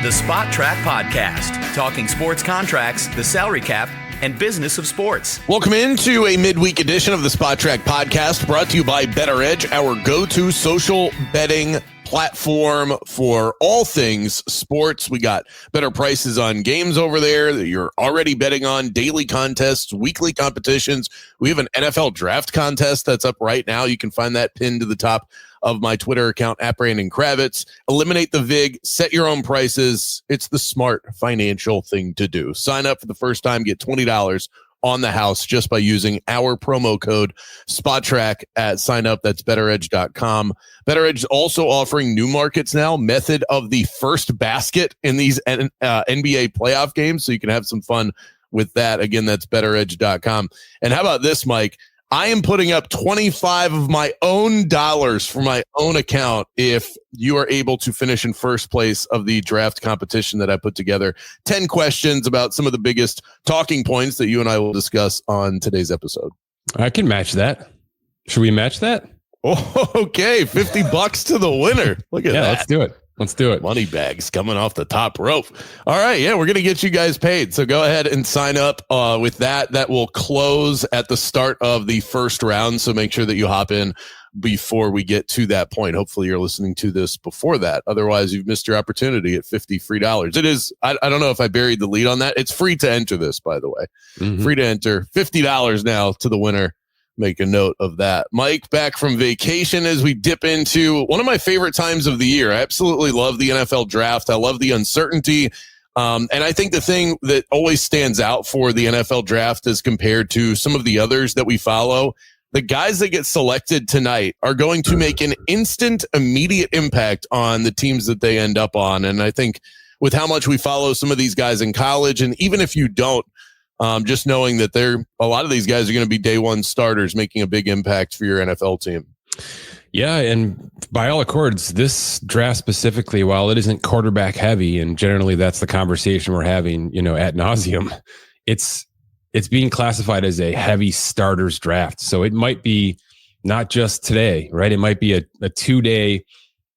the Spot Track Podcast, talking sports contracts, the salary cap, and business of sports. Welcome into a midweek edition of the Spot Track Podcast, brought to you by Bettor Edge, our go-to social betting platform for all things sports. We got better prices on games over there that you're already betting on, daily contests, weekly competitions. We have an NFL draft contest that's up right now. You can find that pinned to the top of my Twitter account at Brandon Kravitz. Eliminate the VIG, set your own prices. It's the smart financial thing to do. Sign up for the first time, get $20 on the house just by using our promo code SPOTTRACK at signup. That's bettoredge.com. Bettor Edge is also offering new markets now, method of the first basket in these NBA playoff games, so you can have some fun with that. Again, that's bettoredge.com. And how about this, Mike? I am putting up 25 of my own dollars for my own account if you are able to finish in first place of the draft competition that I put together. 10 questions about some of the biggest talking points that you and I will discuss on today's episode. I can match that. Should we match that? Oh, okay. $50 to the winner. Look at that. Let's do it. Let's do it. Money bags coming off the top rope. All right. Yeah, we're going to get you guys paid. So go ahead and sign up with that. That will close at the start of the first round. So make sure that you hop in before we get to that point. Hopefully you're listening to this before that. Otherwise, you've missed your opportunity at $50 free. It is, I don't know if I buried the lead on that. It's free to enter this, by the way. Mm-hmm. Free to enter. $50 now to the winner. Make a note of that. Mike, back from vacation as we dip into one of my favorite times of the year. I absolutely love the NFL draft. I love the uncertainty. And I think the thing that always stands out for the NFL draft as compared to some of the others that we follow, the guys that get selected tonight are going to make an instant, immediate impact on the teams that they end up on. And I think with how much we follow some of these guys in college, and even if you don't, just knowing that a lot of these guys are going to be day one starters, making a big impact for your NFL team. Yeah, and by all accords, this draft specifically, while it isn't quarterback heavy, and generally that's the conversation we're having, ad nauseum, it's being classified as a heavy starters draft. So it might be not just today, right? It might be a 2-day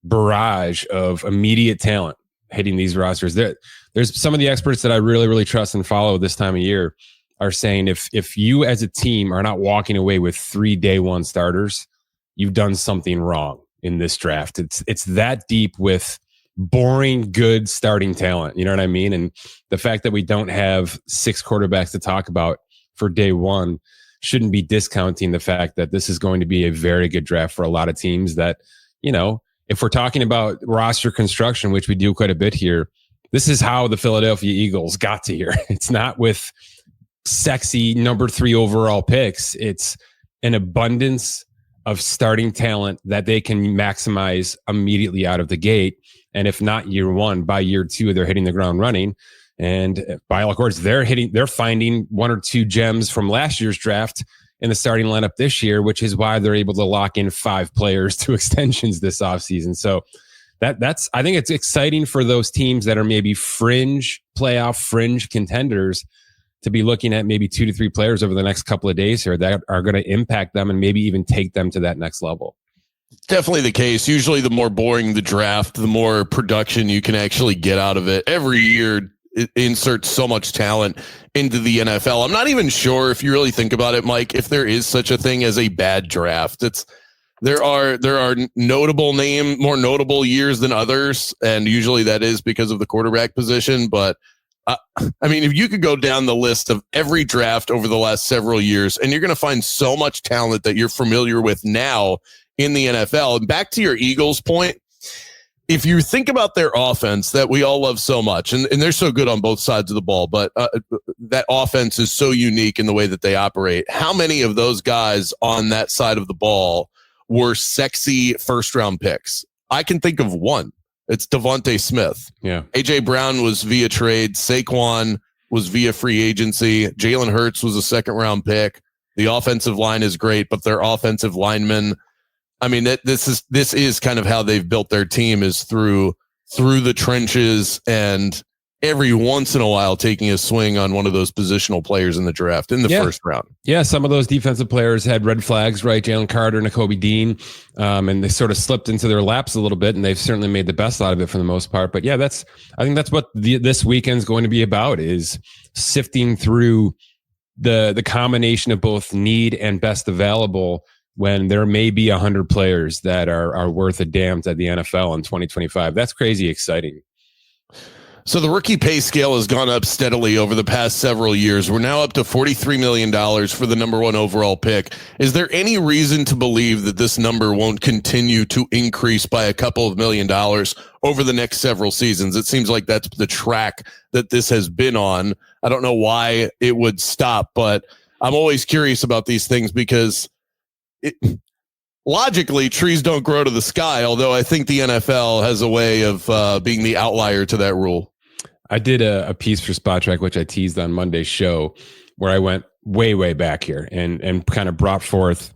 barrage of immediate talent hitting these rosters. There's some of the experts that I really, really trust and follow this time of year are saying if you as a team are not walking away with 3 day one starters, you've done something wrong in this draft. It's that deep with boring, good starting talent. You know what I mean? And the fact that we don't have 6 quarterbacks to talk about for day one shouldn't be discounting the fact that this is going to be a very good draft for a lot of teams that, if we're talking about roster construction, which we do quite a bit here, this is how the Philadelphia Eagles got to here. It's not with sexy number 3 overall picks. It's an abundance of starting talent that they can maximize immediately out of the gate. And if not year 1, by year 2, they're hitting the ground running. And by all accords, they're finding 1 or 2 gems from last year's draft in the starting lineup this year, which is why they're able to lock in 5 players to extensions this offseason. So that's I think it's exciting for those teams that are maybe fringe contenders to be looking at maybe 2 to 3 players over the next couple of days here that are going to impact them and maybe even take them to that next level. Definitely the case. Usually the more boring the draft, the more production you can actually get out of it. Every year it inserts so much talent into the NFL. I'm not even sure, if you really think about it, Mike, if there is such a thing as a bad draft. There are more notable years than others, and usually that is because of the quarterback position. But if you could go down the list of every draft over the last several years, and you're going to find so much talent that you're familiar with now in the NFL. And back to your Eagles point, if you think about their offense that we all love so much, and they're so good on both sides of the ball, but that offense is so unique in the way that they operate. How many of those guys on that side of the ball were sexy first-round picks? I can think of one. It's Devontae Smith. Yeah. A.J. Brown was via trade. Saquon was via free agency. Jalen Hurts was a second-round pick. The offensive line is great, but their offensive linemen, this is kind of how they've built their team, is through the trenches and every once in a while taking a swing on one of those positional players in the draft in the first round. Yeah, some of those defensive players had red flags, right? Jalen Carter, Nakobe Dean, and they sort of slipped into their laps a little bit, and they've certainly made the best out of it for the most part. But yeah, I think that's what this weekend's going to be about, is sifting through the combination of both need and best available when there may be 100 players that are worth a damn at the NFL in 2025. That's crazy exciting. So the rookie pay scale has gone up steadily over the past several years. We're now up to $43 million for the number one overall pick. Is there any reason to believe that this number won't continue to increase by a couple of $1 million over the next several seasons? It seems like that's the track that this has been on. I don't know why it would stop, but I'm always curious about these things because logically, trees don't grow to the sky, although I think the NFL has a way of being the outlier to that rule. I did a piece for Spot Track, which I teased on Monday's show, where I went way back here and kind of brought forth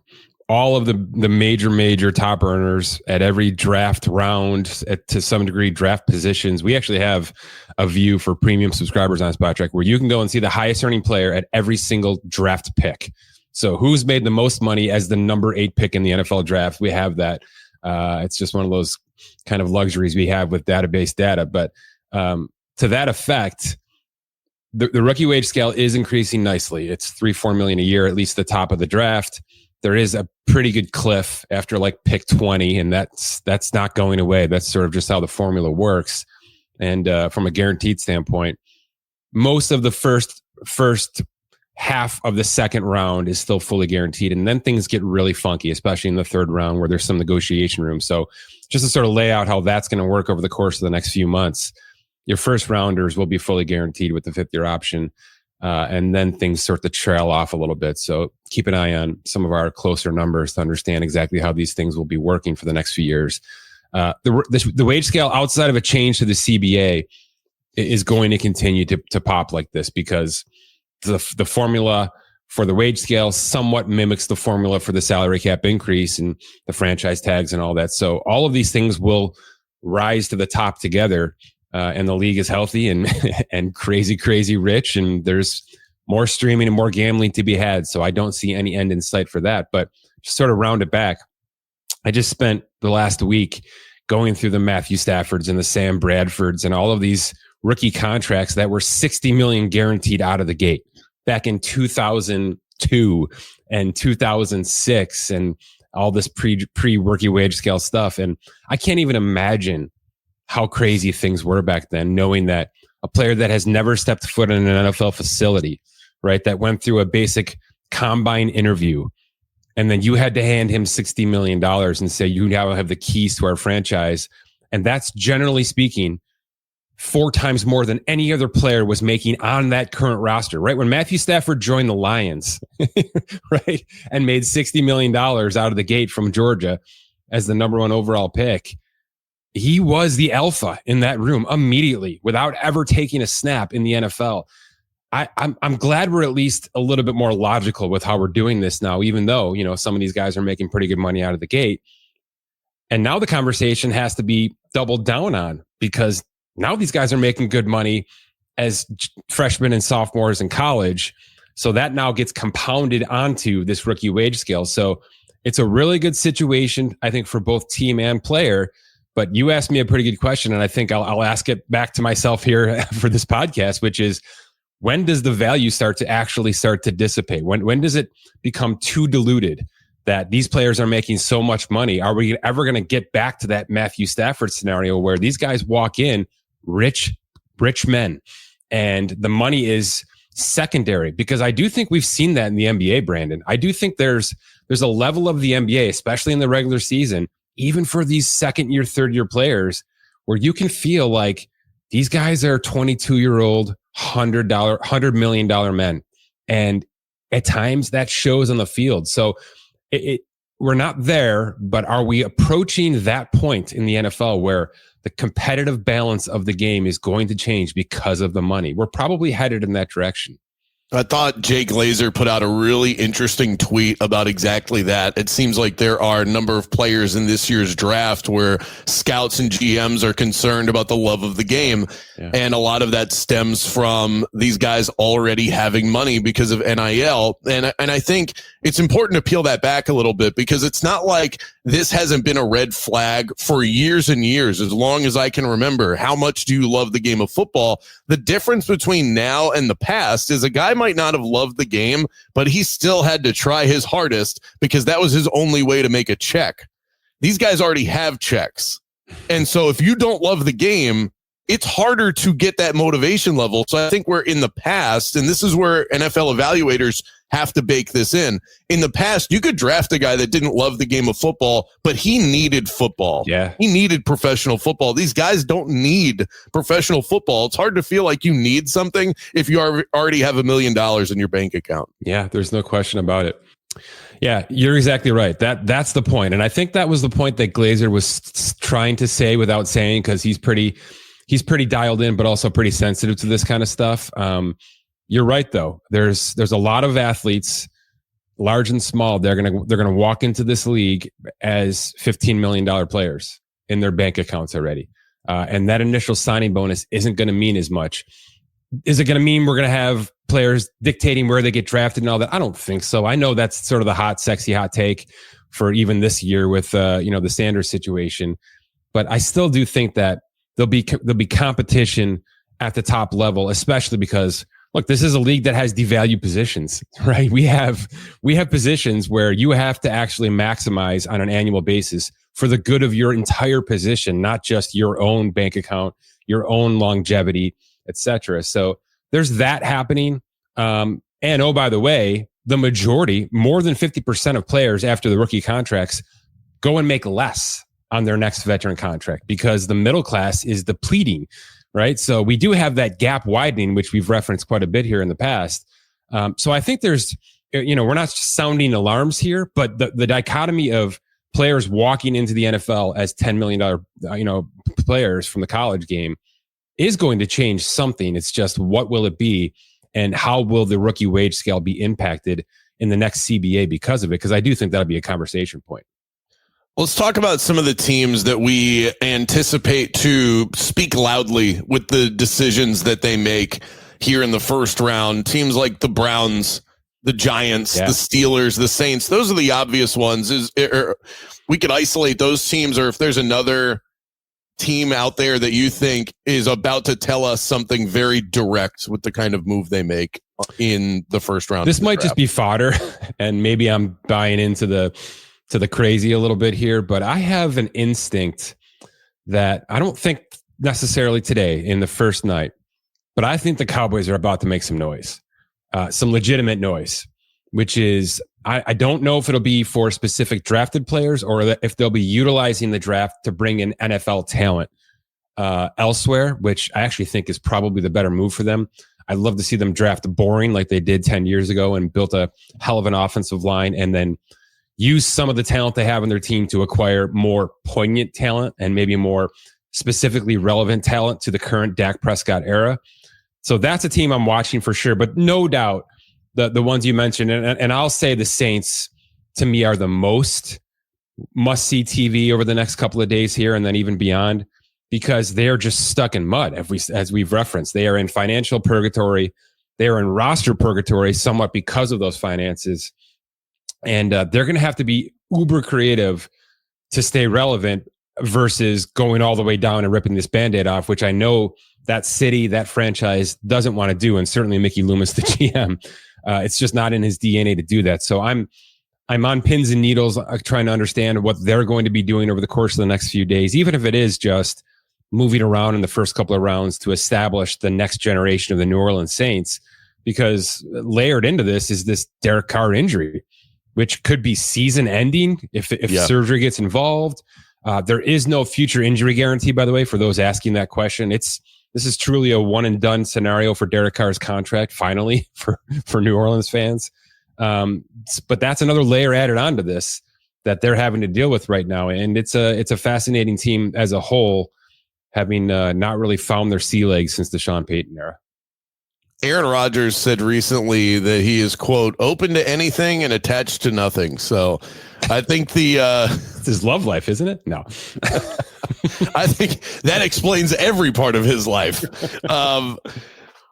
all of the major top earners at every draft round, to some degree draft positions. We actually have a view for premium subscribers on Spot Track where you can go and see the highest earning player at every single draft pick. So who's made the most money as the number 8 pick in the NFL draft? We have that. It's just one of those kind of luxuries we have with database data. But to that effect, the rookie wage scale is increasing nicely. It's $3-4 million a year, at least the top of the draft. There is a pretty good cliff after like pick 20, and that's not going away. That's sort of just how the formula works. And from a guaranteed standpoint, most of the first half of the second round is still fully guaranteed. And then things get really funky, especially in the third round where there's some negotiation room. So just to sort of lay out how that's going to work over the course of the next few months, your first rounders will be fully guaranteed with the 5th-year option. And then things start to trail off a little bit. So keep an eye on some of our closer numbers to understand exactly how these things will be working for the next few years. The wage scale outside of a change to the CBA is going to continue to pop like this because the formula for the wage scale somewhat mimics the formula for the salary cap increase and the franchise tags and all that. So all of these things will rise to the top together, and the league is healthy and crazy rich, and there's more streaming and more gambling to be had. So I don't see any end in sight for that. But just sort of round it back, I just spent the last week going through the Matthew Staffords and the Sam Bradfords and all of these rookie contracts that were $60 million guaranteed out of the gate back in 2002 and 2006 and all this pre-rookie wage scale stuff. And I can't even imagine how crazy things were back then, knowing that a player that has never stepped foot in an NFL facility, right, that went through a basic combine interview, and then you had to hand him $60 million and say, you now have the keys to our franchise. And that's, generally speaking, 4 times more than any other player was making on that current roster, right? When Matthew Stafford joined the Lions, right, and made $60 million out of the gate from Georgia as the number 1 overall pick, he was the alpha in that room immediately without ever taking a snap in the NFL. I'm glad we're at least a little bit more logical with how we're doing this now, even though, you know, some of these guys are making pretty good money out of the gate. And now the conversation has to be doubled down on, because now these guys are making good money as freshmen and sophomores in college. So that now gets compounded onto this rookie wage scale. So it's a really good situation, I think, for both team and player. But you asked me a pretty good question, and I think I'll ask it back to myself here for this podcast, which is, when does the value start to dissipate? When does it become too diluted that these players are making so much money? Are we ever going to get back to that Matthew Stafford scenario where these guys walk in rich men and the money is secondary? Because I do think we've seen that in the NBA, Brandon. I do think there's a level of the NBA, especially in the regular season, even for these second-year, third-year players, where you can feel like these guys are 22-year-old, $100 million men. And at times that shows on the field. So we're not there, but are we approaching that point in the NFL where the competitive balance of the game is going to change because of the money? We're probably headed in that direction. I thought Jay Glazer put out a really interesting tweet about exactly that. It seems like there are a number of players in this year's draft where scouts and GMs are concerned about the love of the game. Yeah. And a lot of that stems from these guys already having money because of NIL. And I think it's important to peel that back a little bit, because it's not like this hasn't been a red flag for years and years. As long as I can remember, how much do you love the game of football? The difference between now and the past is a guy might not have loved the game, but he still had to try his hardest because that was his only way to make a check. These guys already have checks. And so if you don't love the game, it's harder to get that motivation level. So I think we're in the past, and this is where NFL evaluators have to bake this in. In the past, you could draft a guy that didn't love the game of football, but he needed football. Yeah. He needed professional football. These guys don't need professional football. It's hard to feel like you need something if you already have $1 million in your bank account. Yeah, there's no question about it. Yeah, you're exactly right. That's the point. And I think that was the point that Glazer was trying to say without saying, because he's pretty dialed in, but also pretty sensitive to this kind of stuff. You're right, though. There's a lot of athletes, large and small. They're gonna walk into this league as $15 million players in their bank accounts already, and that initial signing bonus isn't going to mean as much. Is it going to mean we're going to have players dictating where they get drafted and all that? I don't think so. I know that's sort of the hot, sexy, hot take for even this year with the Sanders situation, but I still do think that there'll be competition at the top level, especially because, look, this is a league that has devalued positions, right? We have positions where you have to actually maximize on an annual basis for the good of your entire position, not just your own bank account, your own longevity, etc. So there's that happening. And oh, by the way, the majority, more than 50% of players after the rookie contracts go and make less on their next veteran contract because the middle class is depleting, right? So we do have that gap widening, which we've referenced quite a bit here in the past. So I think there's, we're not sounding alarms here, but the dichotomy of players walking into the NFL as $10 million, players from the college game is going to change something. It's just, what will it be? And how will the rookie wage scale be impacted in the next CBA because of it? Because I do think that'll be a conversation point. Let's talk about some of the teams that we anticipate to speak loudly with the decisions that they make here in the first round. Teams like the Browns, the Giants, the Steelers, the Saints. Those are the obvious ones. We could isolate those teams, or if there's another team out there that you think is about to tell us something very direct with the kind of move they make in the first round. This might just be fodder, and maybe I'm buying into the crazy a little bit here, but I have an instinct that I don't think necessarily today in the first night, but I think the Cowboys are about to make some noise, some legitimate noise, which is, I don't know if it'll be for specific drafted players or if they'll be utilizing the draft to bring in NFL talent elsewhere, which I actually think is probably the better move for them. I'd love to see them draft boring like they did 10 years ago and built a hell of an offensive line, and then use some of the talent they have on their team to acquire more poignant talent and maybe more specifically relevant talent to the current Dak Prescott era. So that's a team I'm watching for sure, but no doubt the ones you mentioned, and I'll say the Saints to me are the most must-see TV over the next couple of days here and then even beyond, because they're just stuck in mud. As we've referenced, they are in financial purgatory. They are in roster purgatory somewhat because of those finances. And they're going to have to be uber creative to stay relevant versus going all the way down and ripping this Band-Aid off, which I know that city, that franchise doesn't want to do. And certainly Mickey Loomis, the GM, it's just not in his DNA to do that. So I'm on pins and needles trying to understand what they're going to be doing over the course of the next few days, even if it is just moving around in the first couple of rounds to establish the next generation of the New Orleans Saints, because layered into this is this Derek Carr injury, which could be season ending if surgery gets involved. There is no future injury guarantee, by the way, for those asking that question. This is truly a one and done scenario for Derek Carr's contract, finally, for New Orleans fans. But that's another layer added onto this that they're having to deal with right now. And it's a fascinating team as a whole, having not really found their sea legs since the Sean Payton era. Aaron Rodgers said recently that he is, quote, open to anything and attached to nothing. So I think it's his love life, isn't it? No. I think that explains every part of his life.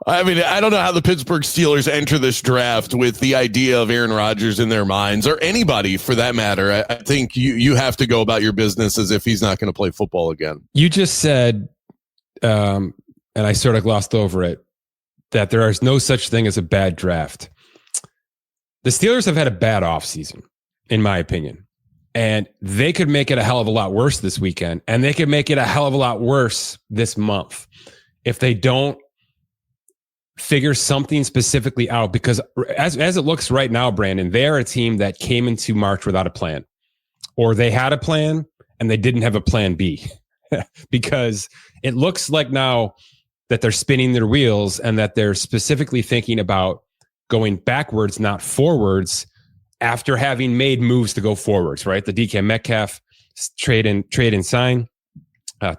I mean, I don't know how the Pittsburgh Steelers enter this draft with the idea of Aaron Rodgers in their minds, or anybody for that matter. I think you have to go about your business as if he's not going to play football again. You just said, and I sort of glossed over it, that there is no such thing as a bad draft. The Steelers have had a bad offseason, in my opinion. And they could make it a hell of a lot worse this weekend. And they could make it a hell of a lot worse this month if they don't figure something specifically out, because as it looks right now, Brandon, they are a team that came into March without a plan, or they had a plan and they didn't have a plan B, because it looks like now that they're spinning their wheels and that they're specifically thinking about going backwards, not forwards, after having made moves to go forwards, right? The DK Metcalf trade and sign.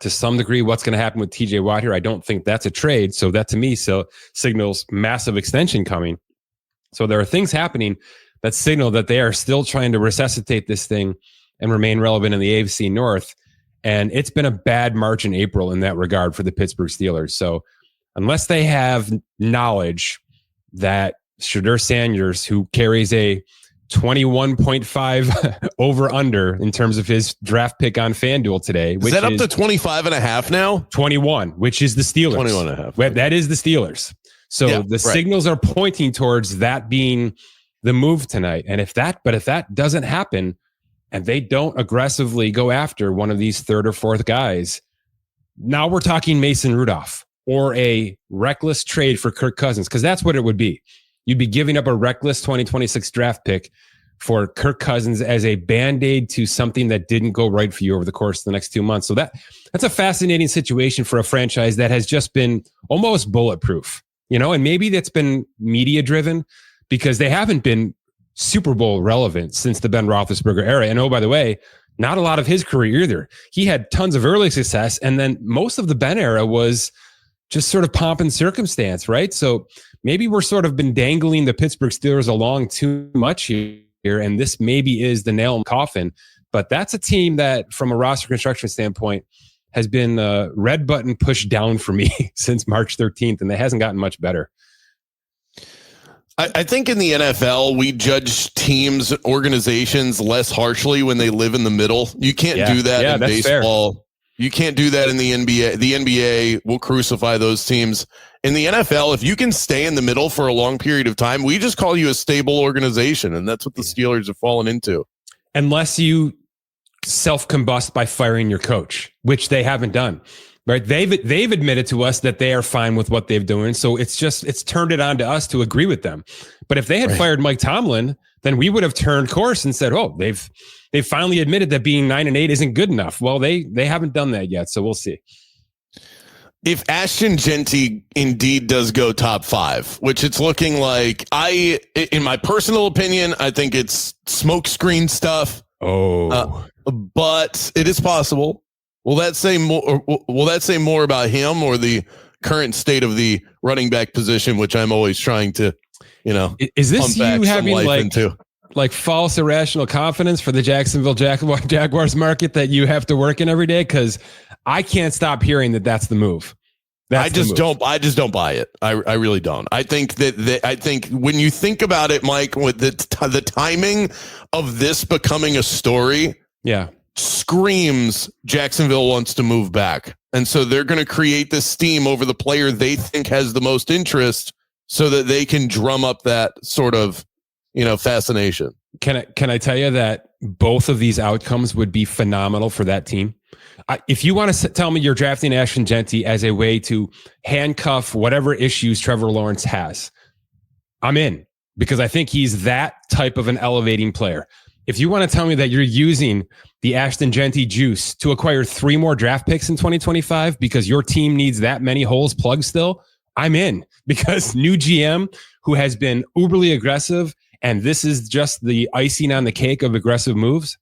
To some degree, what's going to happen with TJ Watt here? I don't think that's a trade. So that to me signals massive extension coming. So there are things happening that signal that they are still trying to resuscitate this thing and remain relevant in the AFC North. And it's been a bad March and April in that regard for the Pittsburgh Steelers. So unless they have knowledge that Shedeur Sanders, who carries a 21.5 over under in terms of his draft pick on FanDuel today. Is that up to 25.5 now? 21, which is the Steelers. 21.5. That is the Steelers. So signals are pointing towards that being the move tonight. And if that doesn't happen and they don't aggressively go after one of these third or fourth guys, now we're talking Mason Rudolph or a reckless trade for Kirk Cousins, because that's what it would be. You'd be giving up a reckless 2026 draft pick for Kirk Cousins as a Band-Aid to something that didn't go right for you over the course of the next 2 months. So that's a fascinating situation for a franchise that has just been almost bulletproof, and maybe that's been media driven because they haven't been Super Bowl relevant since the Ben Roethlisberger era. And oh, by the way, not a lot of his career either. He had tons of early success, and then most of the Ben era was just sort of pomp and circumstance, right? So maybe we're sort of been dangling the Pittsburgh Steelers along too much here, and this maybe is the nail in the coffin. But that's a team that, from a roster construction standpoint, has been red button pushed down for me since March 13th, and it hasn't gotten much better. I think in the NFL, we judge teams, organizations less harshly when they live in the middle. You can't do that in baseball. Fair. You can't do that in the NBA. The NBA will crucify those teams. In the NFL, if you can stay in the middle for a long period of time, we just call you a stable organization, and that's what the Steelers have fallen into. Unless you self-combust by firing your coach, which they haven't done. Right? They've admitted to us that they are fine with what they've doing. So it's turned it on to us to agree with them. But if they had fired Mike Tomlin, then we would have turned course and said, "Oh, they've finally admitted that being 9-8 isn't good enough." Well, they haven't done that yet, so we'll see. If Ashton Ginnitti indeed does go top 5, which it's looking like, in my personal opinion, I think it's smokescreen stuff. But it is possible. Will that say more about him or the current state of the running back position, which I'm always trying to, is this you having into? Like false irrational confidence for the Jacksonville Jaguars market that you have to work in every day? Because I can't stop hearing that that's the move. I just don't buy it. I really don't. I think I think when you think about it, Mike, with the timing of this becoming a story, screams Jacksonville wants to move back. And so they're going to create this steam over the player they think has the most interest so that they can drum up that sort of, fascination. Can I tell you that both of these outcomes would be phenomenal for that team? If you want to tell me you're drafting Ashton Ginnitti as a way to handcuff whatever issues Trevor Lawrence has, I'm in, because I think he's that type of an elevating player. If you want to tell me that you're using the Ashton Ginnitti juice to acquire 3 more draft picks in 2025 because your team needs that many holes plugged still, I'm in, because new GM who has been uberly aggressive, and this is just the icing on the cake of aggressive moves.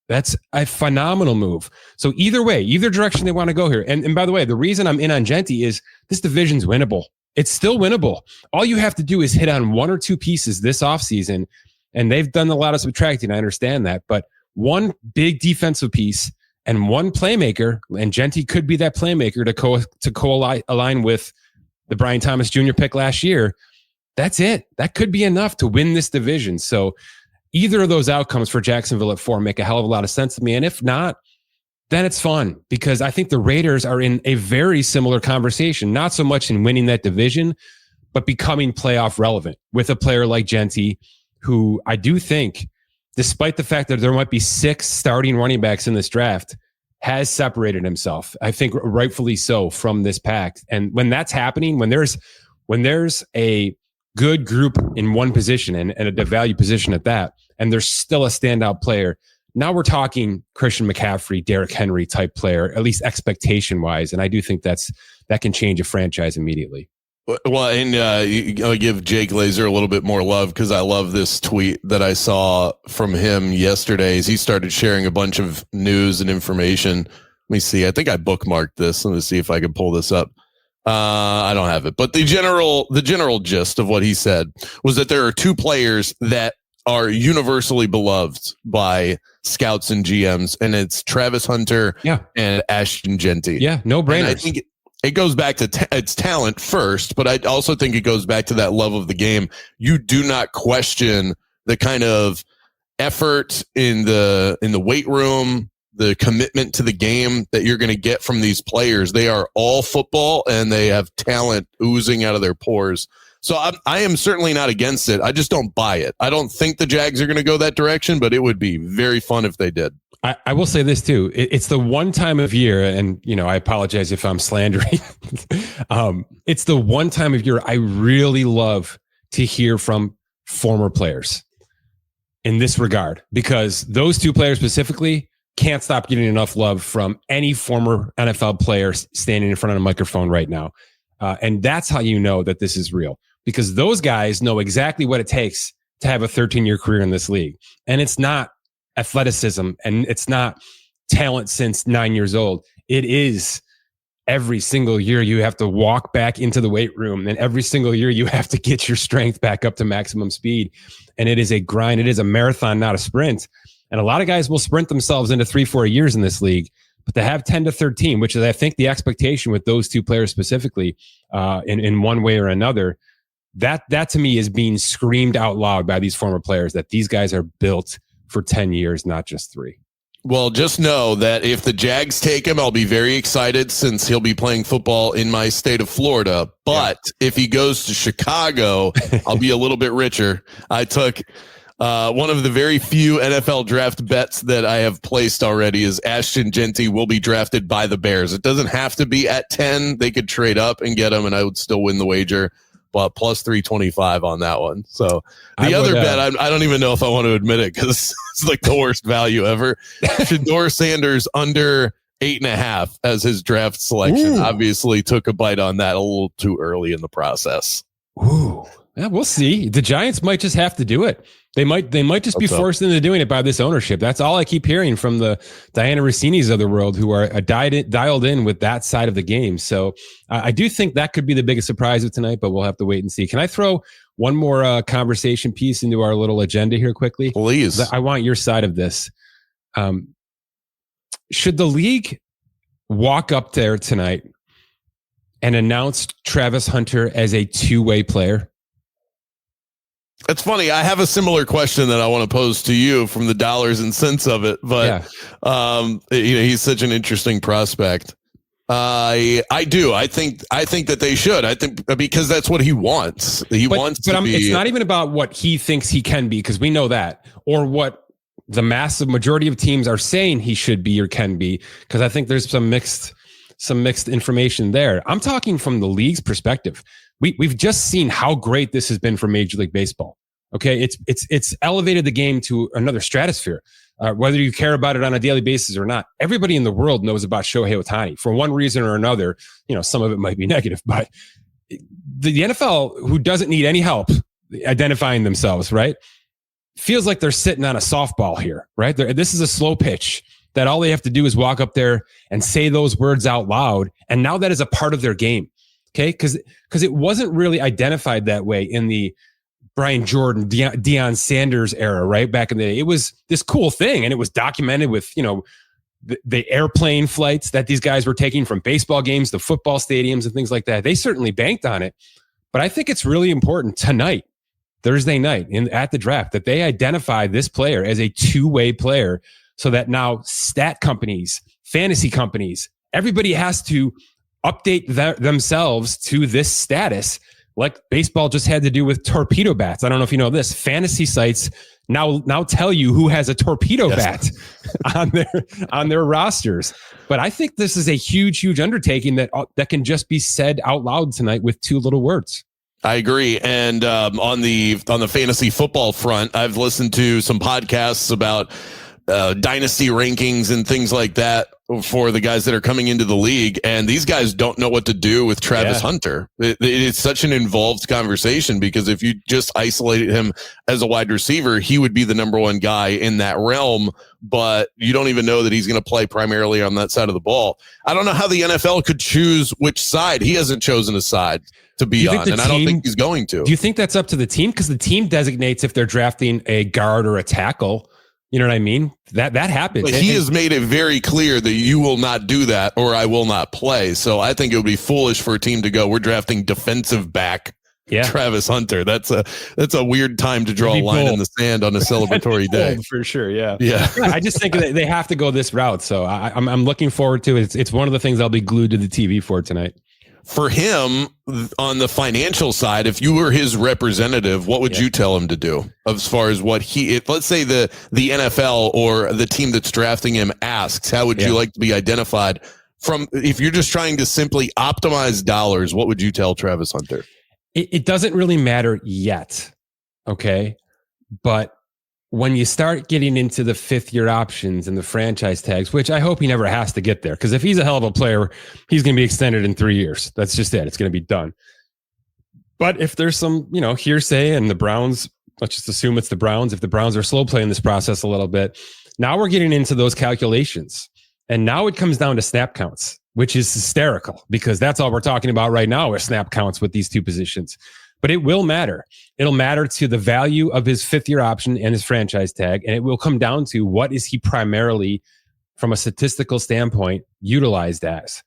That's a phenomenal move. So either way, either direction they want to go here. And by the way, the reason I'm in on Ginnitti is this division's winnable. It's still winnable. All you have to do is hit on one or two pieces this offseason, and they've done a lot of subtracting. I understand that, but one big defensive piece and one playmaker, and Ginnitti could be that playmaker to co-align with the Brian Thomas Jr. pick last year. That's it. That could be enough to win this division. So either of those outcomes for Jacksonville at 4 make a hell of a lot of sense to me. And if not, then it's fun, because I think the Raiders are in a very similar conversation, not so much in winning that division, but becoming playoff relevant with a player like Ginnitti, who I do think, despite the fact that there might be 6 starting running backs in this draft, has separated himself, I think rightfully so, from this pack. And when that's happening, when there's a good group in one position and a devalued position at that, and there's still a standout player, now we're talking Christian McCaffrey, Derrick Henry type player, at least expectation wise. And I do think that can change a franchise immediately. Well, and I'll give Jake Glazer a little bit more love, because I love this tweet that I saw from him yesterday as he started sharing a bunch of news and information. Let me see. I think I bookmarked this. Let me see if I can pull this up. I don't have it, but the general gist of what he said was that there are 2 players that are universally beloved by scouts and GMs, and it's Travis Hunter and Ashton Ginnitti. Yeah, no brainers. And I think it goes back to its talent first, but I also think it goes back to that love of the game. You do not question the kind of effort in the weight room, the commitment to the game that you're going to get from these players. They are all football, and they have talent oozing out of their pores. So I am certainly not against it. I just don't buy it. I don't think the Jags are going to go that direction, but it would be very fun if they did. I will say this too. It's the one time of year, and I apologize if I'm slandering. It's the one time of year I really love to hear from former players in this regard, because those 2 players specifically can't stop getting enough love from any former NFL player standing in front of a microphone right now. And that's how you know that this is real, because those guys know exactly what it takes to have a 13-year career in this league. And it's not athleticism, and it's not talent since 9 years old. It is every single year you have to walk back into the weight room, and every single year you have to get your strength back up to maximum speed. And it is a grind. It is a marathon, not a sprint. And a lot of guys will sprint themselves into 3-4 years in this league, but to have 10 to 13, which is, I think, the expectation with those 2 players specifically, in one way or another, that to me is being screamed out loud by these former players, that these guys are built for 10 years, not just 3. Well, just know that if the Jags take him, I'll be very excited, since he'll be playing football in my state of Florida. But if he goes to Chicago, I'll be a little bit richer. I took one of the very few NFL draft bets that I have placed already is Ashton Ginnitti will be drafted by the Bears. It doesn't have to be at 10. They could trade up and get him, and I would still win the wager. But plus 325 on that one. So the other bet, I don't even know if I want to admit it, because it's like the worst value ever. Shedeur Sanders under 8.5 as his draft selection. Ooh. Obviously took a bite on that a little too early in the process. Ooh, yeah, we'll see. The Giants might just have to do it. They might just be forced into doing it by this ownership. That's all I keep hearing from the Diana Rossinis of the world, who are dialed in with that side of the game. So I do think that could be the biggest surprise of tonight, but we'll have to wait and see. Can I throw one more conversation piece into our little agenda here quickly? Please. I want your side of this. Should the league walk up there tonight and announce Travis Hunter as a 2-way player? It's funny. I have a similar question that I want to pose to you from the dollars and cents of it, but he's such an interesting prospect. I do. I think that they should. I think because that's what he wants. It's not even about what he thinks he can be, because we know that, or what the massive majority of teams are saying he should be or can be, because I think there's some mixed information there. I'm talking from the league's perspective. We've just seen how great this has been for Major League Baseball. Okay, it's elevated the game to another stratosphere. Whether you care about it on a daily basis or not, everybody in the world knows about Shohei Ohtani for one reason or another. Some of it might be negative, but the NFL, who doesn't need any help identifying themselves, right, feels like they're sitting on a softball here, right? This is a slow pitch that all they have to do is walk up there and say those words out loud, and now that is a part of their game. Okay. Cause it wasn't really identified that way in the Brian Jordan, Deion Sanders era, right? Back in the day, it was this cool thing. And it was documented with, the airplane flights that these guys were taking from baseball games to football stadiums and things like that. They certainly banked on it. But I think it's really important tonight, Thursday night at the draft, that they identify this player as a two-way player so that now stat companies, fantasy companies, everybody has to update themselves to this status, like baseball just had to do with torpedo bats. I don't know if you know this. Fantasy sites now tell you who has a torpedo bat on their rosters. But I think this is a huge undertaking that can just be said out loud tonight with two little words. I agree. And on the fantasy football front, I've listened to some podcasts about dynasty rankings and things like that for the guys that are coming into the league. And these guys don't know what to do with Travis Hunter. It's such an involved conversation because if you just isolated him as a wide receiver, he would be the number one guy in that realm, but you don't even know that he's going to play primarily on that side of the ball. I don't know how the NFL could choose which side. He hasn't chosen a side to be on, and I don't think he's going to. Do you think that's up to the team? Because the team designates if they're drafting a guard or a tackle. You know what I mean? That happens. But he has made it very clear that you will not do that or I will not play. So I think it would be foolish for a team to go, we're drafting defensive back Travis Hunter. That's a weird time to draw a line in the sand on a celebratory day. For sure, yeah. I just think that they have to go this route. So I'm looking forward to it. It's one of the things I'll be glued to the TV for tonight. For him, on the financial side, if you were his representative, what would you tell him to do as far as what let's say the NFL or the team that's drafting him asks, how would you like to be identified if you're just trying to simply optimize dollars, what would you tell Travis Hunter? It doesn't really matter yet. Okay. But when you start getting into the 5th-year options and the franchise tags, which I hope he never has to get there, because if he's a hell of a player, he's going to be extended in 3 years. That's just it. It's going to be done. But if there's some, hearsay and the Browns, let's just assume it's the Browns. If the Browns are slow playing this process a little bit, now we're getting into those calculations. And now it comes down to snap counts, which is hysterical because that's all we're talking about right now is snap counts with these two positions. But it will matter. It'll matter to the value of his 5th-year option and his franchise tag. And it will come down to what is he primarily, from a statistical standpoint, utilized as.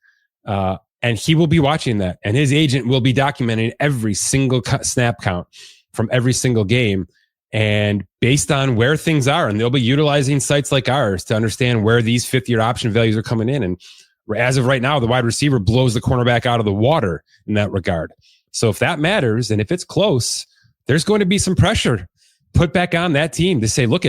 And he will be watching that. And his agent will be documenting every single snap count from every single game. And based on where things are, and they'll be utilizing sites like ours to understand where these 5th-year option values are coming in. And as of right now, the wide receiver blows the cornerback out of the water in that regard. So if that matters, and if it's close, there's going to be some pressure put back on that team to say, look,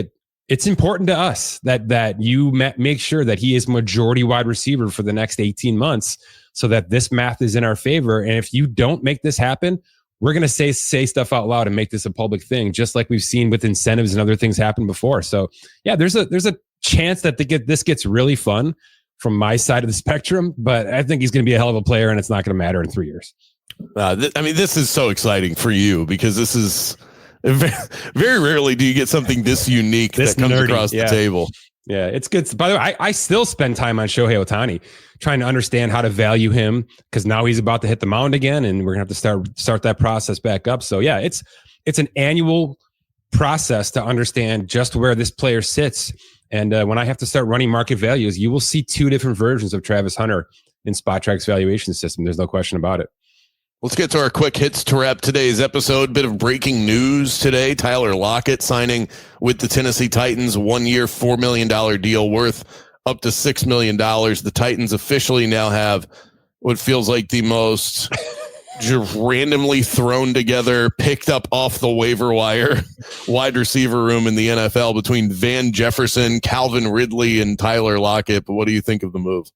it's important to us that you make sure that he is majority wide receiver for the next 18 months so that this math is in our favor. And if you don't make this happen, we're going to say stuff out loud and make this a public thing, just like we've seen with incentives and other things happen before. So yeah, there's a chance that this gets really fun from my side of the spectrum, but I think he's going to be a hell of a player and it's not going to matter in 3 years. This is so exciting for you because this is very rarely do you get something this unique that comes across the table. Yeah, it's good. By the way, I still spend time on Shohei Ohtani trying to understand how to value him because now he's about to hit the mound again and we're going to have to start that process back up. So yeah, it's an annual process to understand just where this player sits. And when I have to start running market values, you will see 2 different versions of Travis Hunter in SpotTrack's valuation system. There's no question about it. Let's get to our quick hits to wrap today's episode. Bit of breaking news today. Tyler Lockett signing with the Tennessee Titans, 1 year, $4 million deal worth up to $6 million. The Titans officially now have what feels like the most randomly thrown together, picked up off the waiver wire wide receiver room in the NFL between Van Jefferson, Calvin Ridley, and Tyler Lockett. But what do you think of the move?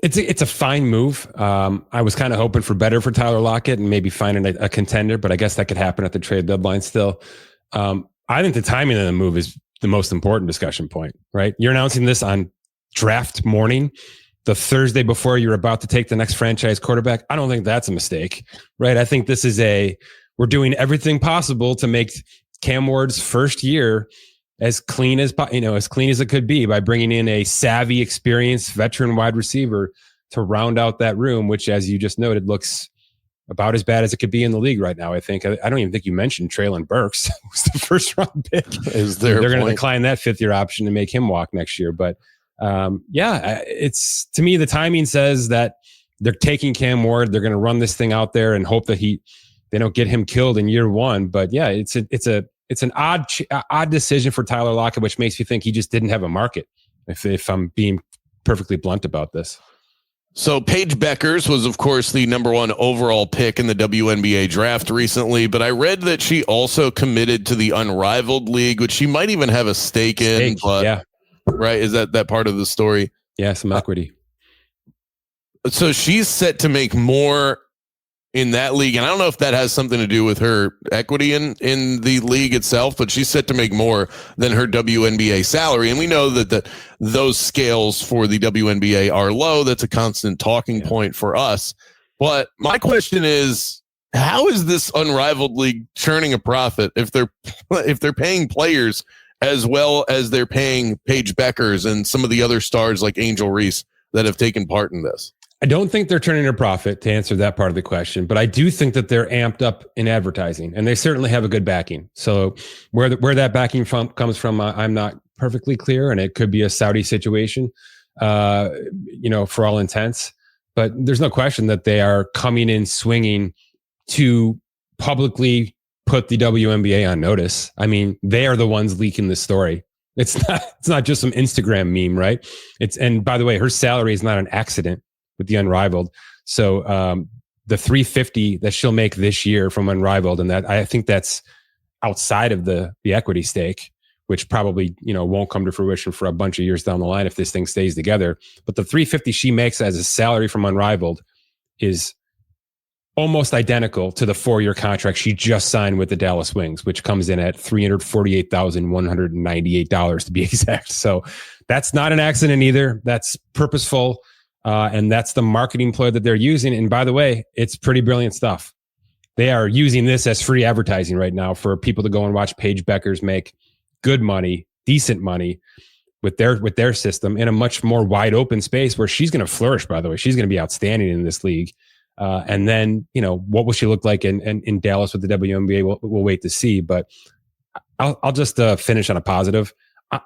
It's a fine move. I was kind of hoping for better for Tyler Lockett and maybe finding a contender, but I guess that could happen at the trade deadline still. I think the timing of the move is the most important discussion point, right? You're announcing this on draft morning, the Thursday before you're about to take the next franchise quarterback. I don't think that's a mistake, right? I think this is we're doing everything possible to make Cam Ward's first year as clean as it could be by bringing in a savvy, experienced veteran wide receiver to round out that room, which, as you just noted, looks about as bad as it could be in the league right now. I think I don't even think you mentioned Traylon Burks, who's the first round pick. They're going to decline that 5th-year option and make him walk next year. But it's, to me, the timing says that they're taking Cam Ward. They're going to run this thing out there and hope that they don't get him killed in year 1. But yeah, it's an odd decision for Tyler Lockett, which makes me think he just didn't have a market. If I'm being perfectly blunt about this. So Paige Bueckers was, of course, the number 1 overall pick in the WNBA draft recently, but I read that she also committed to the Unrivaled League, which she might even have a stake in. But, yeah. Right? Is that part of the story? Yeah, some equity. So she's set to make more in that league, and I don't know if that has something to do with her equity in the league itself, but she's set to make more than her WNBA salary. And we know that those scales for the WNBA are low. That's a constant talking point for us. But my question is, how is this Unrivaled League churning a profit if they're paying players as well as they're paying Paige Bueckers and some of the other stars like Angel Reese that have taken part in this? I don't think they're turning a profit, to answer that part of the question, but I do think that they're amped up in advertising, and they certainly have a good backing. So where that backing comes from, I'm not perfectly clear, and it could be a Saudi situation, for all intents. But there's no question that they are coming in swinging to publicly put the WNBA on notice. I mean, they are the ones leaking this story. It's not just some Instagram meme, right? And by the way, her salary is not an accident with the Unrivaled. So the $350 that she'll make this year from Unrivaled, and that I think that's outside of the equity stake, which probably won't come to fruition for a bunch of years down the line if this thing stays together. But the $350 she makes as a salary from Unrivaled is almost identical to the 4-year contract she just signed with the Dallas Wings, which comes in at $348,198 to be exact. So that's not an accident either. That's purposeful. And that's the marketing ploy that they're using. And by the way, it's pretty brilliant stuff. They are using this as free advertising right now for people to go and watch Paige Bueckers make good money, decent money with their system in a much more wide open space where she's going to flourish, by the way. She's going to be outstanding in this league. And then, what will she look like in Dallas with the WNBA? We'll wait to see. But I'll just finish on a positive.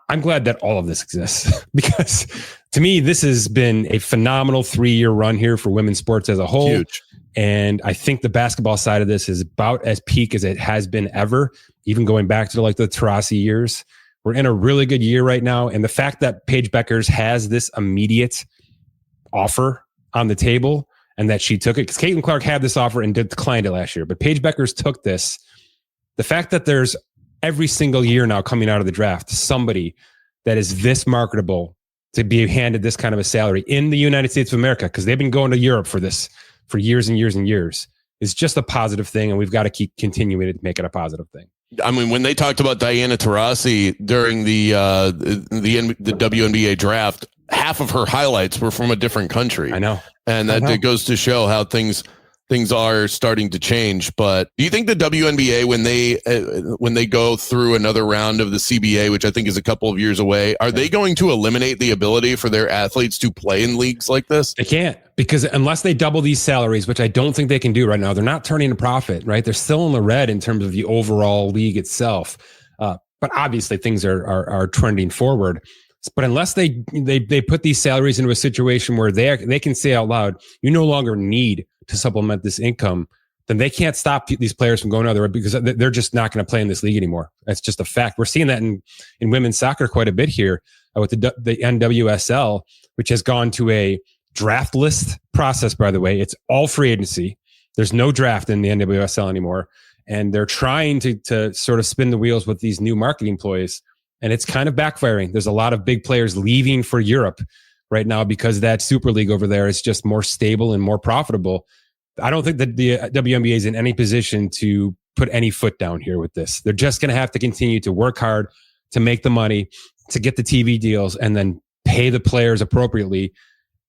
I'm glad that all of this exists because to me, this has been a phenomenal 3-year run here for women's sports as a whole. Huge. And I think the basketball side of this is about as peak as it has been ever, even going back to the Taurasi years. We're in a really good year right now. And the fact that Paige Bueckers has this immediate offer on the table and that she took it, because Caitlin Clark had this offer and declined it last year, but Paige Bueckers took this. The fact that there's every single year now coming out of the draft, somebody that is this marketable to be handed this kind of a salary in the United States of America, because they've been going to Europe for this for years and years and years, is just a positive thing. And we've got to keep continuing to make it a positive thing. I mean, when they talked about Diana Taurasi during the WNBA draft, half of her highlights were from a different country. I know. And that it goes to show how things are starting to change. But do you think the WNBA, when they go through another round of the CBA, which I think is a couple of years away, are they going to eliminate the ability for their athletes to play in leagues like this? They can't, because unless they double these salaries, which I don't think they can do right now, they're not turning a profit, right? They're still in the red in terms of the overall league itself. But obviously things are trending forward. But unless they put these salaries into a situation where they can say out loud, you no longer need to supplement this income, then they can't stop these players from going other way, because they're just not going to play in this league anymore. That's just a fact. We're seeing that in women's soccer quite a bit here with the NWSL, which has gone to a draft list process, by the way. It's all free agency. There's no draft in the NWSL anymore. And they're trying to sort of spin the wheels with these new marketing ploys. And it's kind of backfiring. There's a lot of big players leaving for Europe right now because that Super League over there is just more stable and more profitable. I don't think that the WNBA is in any position to put any foot down here with this. They're just going to have to continue to work hard to make the money, to get the TV deals, and then pay the players appropriately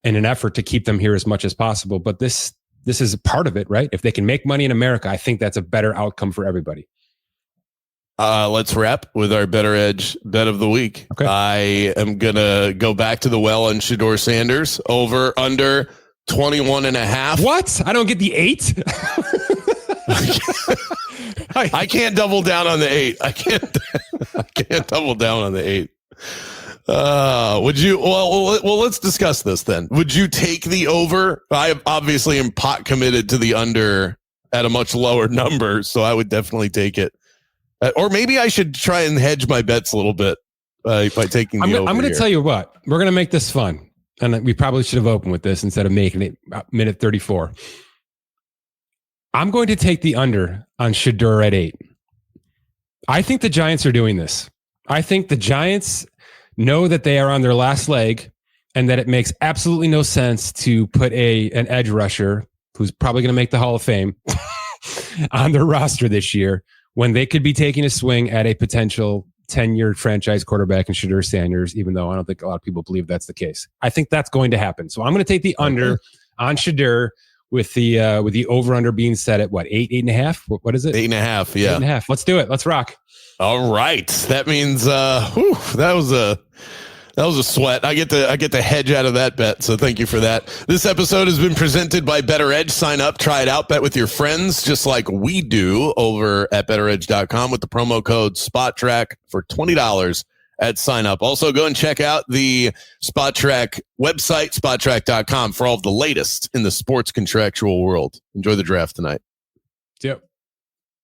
in an effort to keep them here as much as possible. But this is a part of it, right? If they can make money in America, I think that's a better outcome for everybody. Let's wrap with our Bettor Edge bet of the week. Okay. I am going to go back to the well on Shedeur Sanders over under 21.5. What? I don't get the 8? I can't double down on the 8. I can't double down on the 8. Would you? Well, let's discuss this then. Would you take the over? I obviously am pot committed to the under at a much lower number, so I would definitely take it. Or maybe I should try and hedge my bets a little bit by taking the over. I'm going to tell you what. We're going to make this fun, and we probably should have opened with this instead of making it minute 34. I'm going to take the under on Shedeur at 8. I think the Giants are doing this. I think the Giants know that they are on their last leg and that it makes absolutely no sense to put an edge rusher who's probably going to make the Hall of Fame on their roster this year when they could be taking a swing at a potential 10-year franchise quarterback in Shedeur Sanders, even though I don't think a lot of people believe that's the case. I think that's going to happen. So I'm going to take the under on Shedeur with the over-under being set at what, 8.5? What is it? 8.5, yeah. 8.5. Let's do it. Let's rock. All right. That means that was a sweat. I get to hedge out of that bet. So thank you for that. This episode has been presented by Bettor Edge. Sign up, try it out, bet with your friends, just like we do over at bettoredge.com with the promo code SPOTTRACK for $20 at sign up. Also, go and check out the SpotTrack website, spottrack.com, for all of the latest in the sports contractual world. Enjoy the draft tonight. Yep.